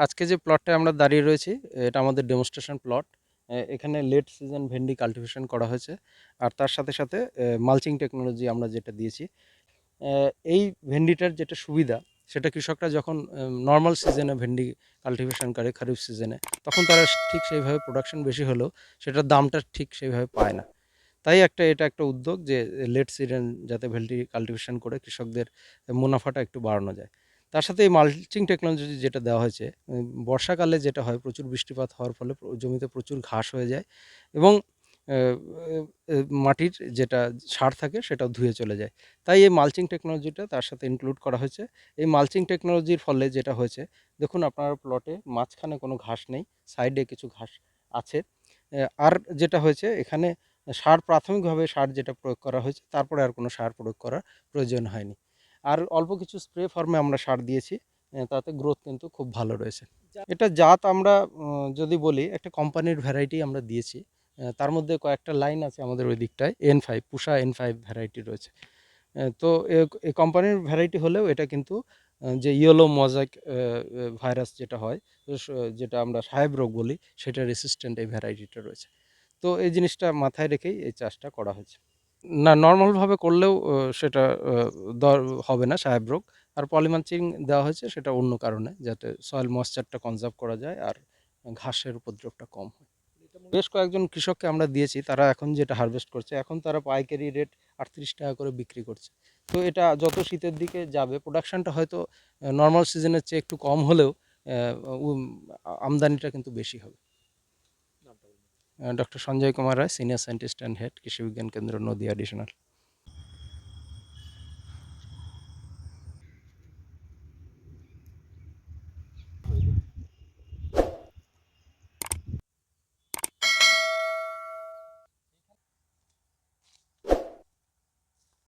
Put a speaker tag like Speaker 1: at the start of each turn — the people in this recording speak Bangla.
Speaker 1: আজকে যে প্লটটায় আমরা দাঁড়িয়ে রয়েছি, এটা আমাদের ডেমনস্ট্রেশন প্লট। এখানে লেট সিজন ভেন্ডি কাল্টিভেশন করা হয়েছে, আর তার সাথে সাথে মালচিং টেকনোলজি আমরা যেটা দিয়েছি। এই ভেন্ডিটার যেটা সুবিধা, সেটা কৃষকরা যখন নর্মাল সিজনে ভেন্ডি কাল্টিভেশন করে খরিফ সিজনে, তখন তারা ঠিক সেইভাবে প্রোডাকশন বেশি হলেও সেটার দামটা ঠিক সেইভাবে পায় না। তাই এটা একটা উদ্যোগ যে লেট সিজন যাতে ভেন্ডি কাল্টিভেশন করে কৃষকদের মুনাফাটা একটু বাড়ানো যায়। তার সাথে এই মালচিং টেকনোলজি যেটা দেওয়া হয়েছে, বর্ষাকালে যেটা হয় প্রচুর বৃষ্টিপাত হওয়ার ফলে জমিতে প্রচুর ঘাস হয়ে যায়, এবং মাটির যেটা সার থাকে সেটাও ধুয়ে চলে যায়। তাই এই মালচিং টেকনোলজিটা তার সাথে ইনক্লুড করা হয়েছে। এই মালচিং টেকনোলজির ফলে যেটা হয়েছে, দেখুন আপনার প্লটে মাঝখানে কোনো ঘাস নেই, সাইডে কিছু ঘাস আছে। আর যেটা হয়েছে এখানে প্রাথমিকভাবে সার যেটা প্রয়োগ করা হয়েছে, তারপরে আর কোনো সার প্রয়োগ করার প্রয়োজন হয়নি। আর অল্প কিছু স্প্রে ফর্মে আমরা সার দিয়েছি, তাতে গ্রোথ কিন্তু খুব ভালো রয়েছে। এটা জাত আমরা যদি বলি, একটা কোম্পানির ভ্যারাইটি আমরা দিয়েছি। তার মধ্যে কয়েকটা লাইন আছে আমাদের ওই দিকটায়, N5 পুষা N5 ভ্যারাইটি রয়েছে। তো এই কোম্পানির ভ্যারাইটি হলেও এটা কিন্তু যে ইয়েলো মোজাইক ভাইরাস যেটা হয়, যেটা আমরা সাহেব রোগ বলি, সেটা রেসিস্ট্যান্ট এই ভ্যারাইটিটা রয়েছে। তো এই জিনিসটা মাথায় রেখেই এই চাষটা করা হয়েছে। না, নর্মালভাবে করলেও সেটা দর হবে না সাহেব রোগ। আর পলিমালচিং দেওয়া হয়েছে সেটা অন্য কারণে, যাতে সয়েল ময়েশ্চারটা কনজার্ভ করা যায় আর ঘাসের উপদ্রবটা কম হয়। বেশ কয়েকজন কৃষককে আমরা দিয়েছি, তারা এখন যেটা হারভেস্ট করছে, এখন তারা পাইকারি রেট 38 টাকা করে বিক্রি করছে। তো এটা যত শীতের দিকে যাবে, প্রোডাকশনটা হয়তো নর্মাল সিজনের চেয়ে একটু কম হলেও আমদানিটা কিন্তু বেশি হবে। Doctor Sanjay Kumar Roy, senior scientist and head, Krishi Vigyan কেন্দ্র, নদীয়া এডিশনাল।